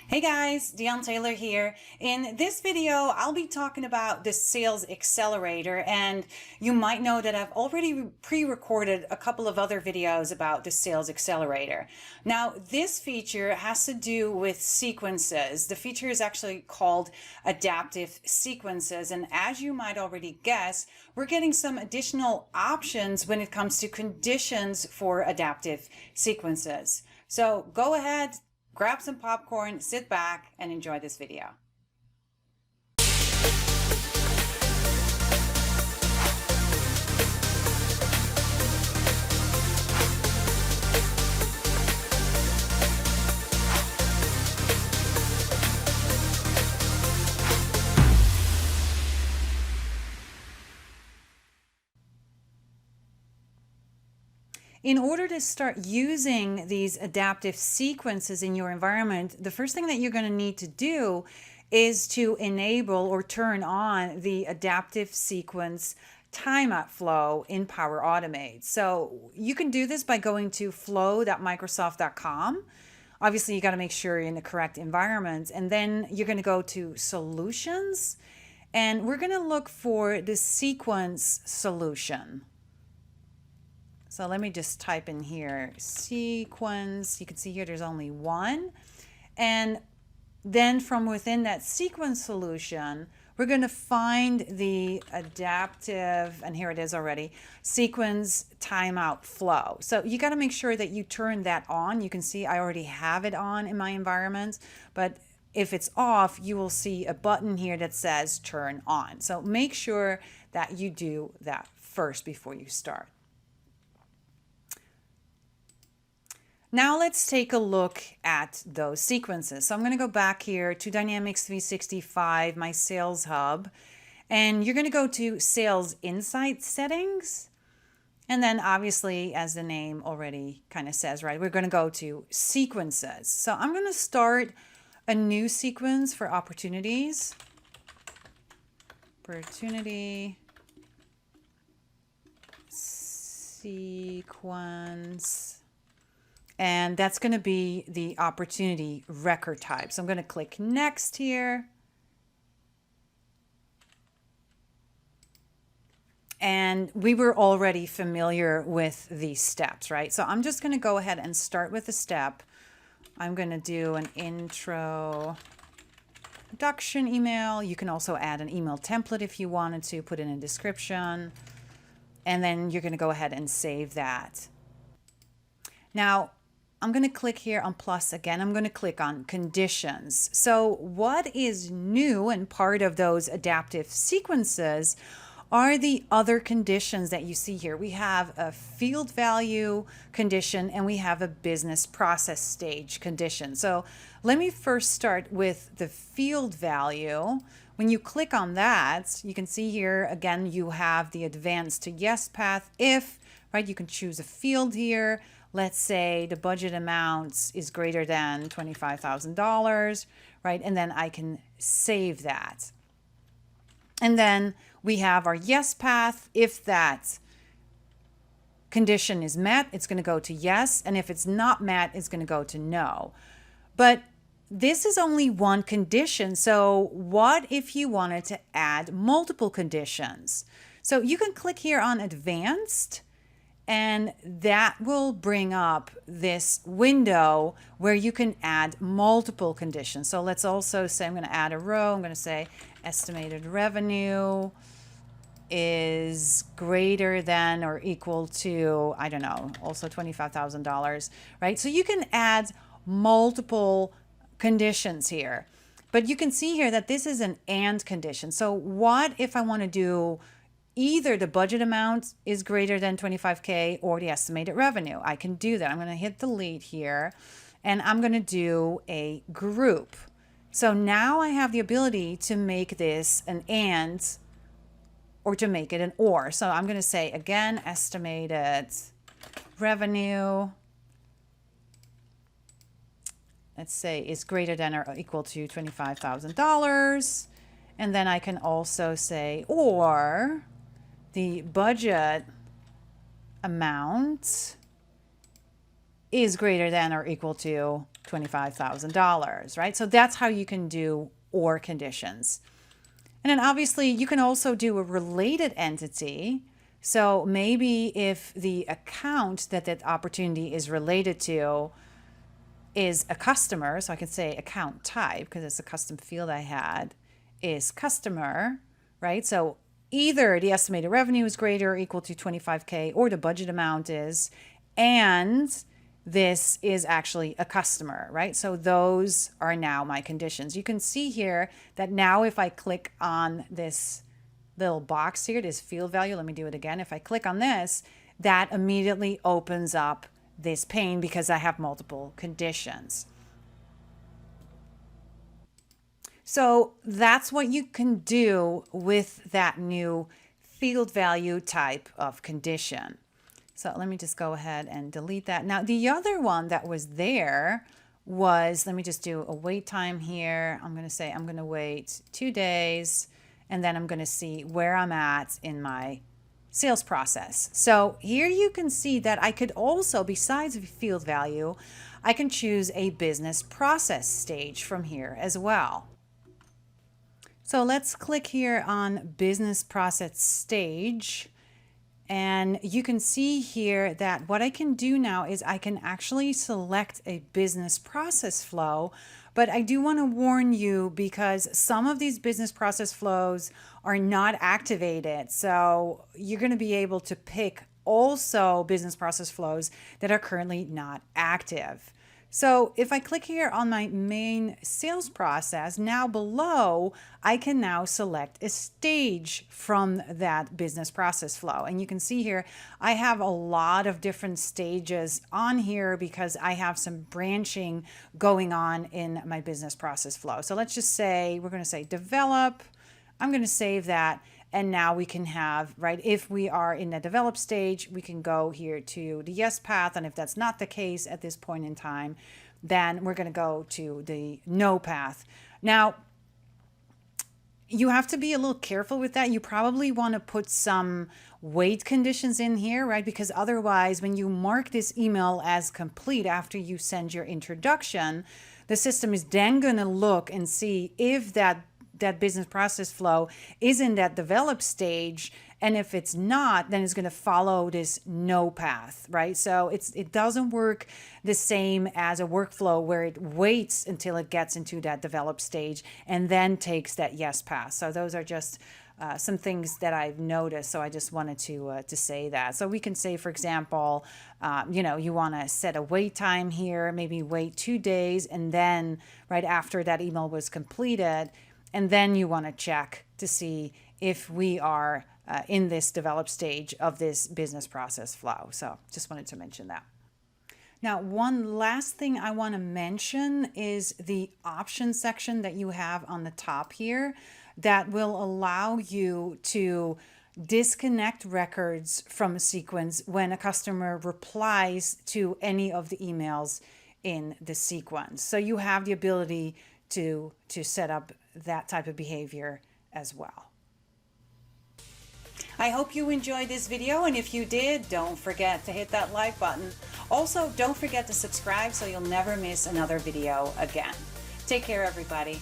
Hey guys, Dion Taylor here. In this video, I'll be talking about the Sales Accelerator, and you might know that I've already pre-recorded a couple of other videos about the Sales Accelerator. Now, this feature has to do with sequences. The feature is actually called adaptive sequences, and as you might already guess, we're getting some additional options when it comes to conditions for adaptive sequences. So go ahead, grab some popcorn, sit back, and enjoy this video. In order to start using these adaptive sequences in your environment, the first thing that you're going to need to do is to enable or turn on the adaptive sequence timeout flow in Power Automate. So you can do this by going to flow.microsoft.com. Obviously, you got to make sure you're in the correct environment. And then you're going to go to Solutions, and we're going to look for the sequence solution. So let me just type in here, sequence. You can see here there's only one. And then from within that sequence solution, we're going to find the adaptive, and here it is already, sequence timeout flow. So you got to make sure that you turn that on. You can see I already have it on in my environment, but if it's off, you will see a button here that says turn on. So make sure that you do that first before you start. Now let's take a look at those sequences. So I'm going to go back here to Dynamics 365, my Sales Hub, and you're going to go to Sales Insight Settings. And then obviously, as the name already kind of says, right, we're going to go to Sequences. So I'm going to start a new sequence for opportunities. Opportunity sequence. And that's going to be the opportunity record type. So I'm going to click next here. And we were already familiar with these steps, right? So I'm just going to go ahead and start with a step. I'm going to do an introduction email. You can also add an email template if you wanted to, put in a description. And then you're going to go ahead and save that. Now, I'm going to click here on plus again. I'm going to click on conditions. So what is new and part of those adaptive sequences are the other conditions that you see here. We have a field value condition and we have a business process stage condition. So let me first start with the field value. When you click on that, you can see here again, you have the advanced to yes path if, right? You can choose a field here. Let's say the budget amount is greater than $25,000, right? And then I can save that. And then we have our yes path. If that condition is met, it's going to go to yes. And if it's not met, it's going to go to no. But this is only one condition. So what if you wanted to add multiple conditions? So you can click here on advanced, and that will bring up this window where you can add multiple conditions. So let's also say I'm going to add a row. I'm going to say estimated revenue is greater than or equal to, I don't know, also $25,000, right? So you can add multiple conditions here. But you can see here that this is an and condition. So what if I want to do either the budget amount is greater than 25K or the estimated revenue? I can do that. I'm going to hit delete here and I'm going to do a group. So now I have the ability to make this an and or to make it an or. So I'm going to say again, estimated revenue, let's say is greater than or equal to $25,000. And then I can also say, or the budget amount is greater than or equal to $25,000, right? So that's how you can do or conditions. And then obviously you can also do a related entity. So maybe if the account that that opportunity is related to is a customer, so I can say account type, because it's a custom field I had, is customer, right? So either the estimated revenue is greater or equal to 25K or the budget amount is, and this is actually a customer, right? So those are now my conditions. You can see here that now if I click on this little box here, this field value, let me do it again. If I click on this, that immediately opens up this pane because I have multiple conditions. So that's what you can do with that new field value type of condition. So let me just go ahead and delete that. Now, the other one that was there was, let me just do a wait time here. I'm going to say I'm going to wait 2 days, and then I'm going to see where I'm at in my sales process. So here you can see that I could also, besides field value, I can choose a business process stage from here as well. So let's click here on business process stage. And you can see here that what I can do now is I can actually select a business process flow, but I do want to warn you because some of these business process flows are not activated. So you're going to be able to pick also business process flows that are currently not active. So if I click here on my main sales process, now below, I can now select a stage from that business process flow. And you can see here, I have a lot of different stages on here because I have some branching going on in my business process flow. So let's just say, we're going to say develop. I'm going to save that. And now we can have, right, if we are in the develop stage, we can go here to the yes path. And if that's not the case at this point in time, then we're going to go to the no path. Now, you have to be a little careful with that. You probably want to put some wait conditions in here, right? Because otherwise, when you mark this email as complete after you send your introduction, the system is then going to look and see if that business process flow is in that develop stage. And if it's not, then it's going to follow this no path, right? So it doesn't work the same as a workflow where it waits until it gets into that develop stage and then takes that yes path. So those are just some things that I've noticed. So I just wanted to say that. So we can say, for example, you want to set a wait time here, maybe wait 2 days, and then right after that email was completed, and then you want to check to see if we are in this develop stage of this business process flow. So just wanted to mention that. Now, one last thing I want to mention is the options section that you have on the top here that will allow you to disconnect records from a sequence when a customer replies to any of the emails in the sequence. So you have the ability to set up that type of behavior as well. I hope you enjoyed this video, and if you did, don't forget to hit that like button. Also, don't forget to subscribe so you'll never miss another video again. Take care, everybody.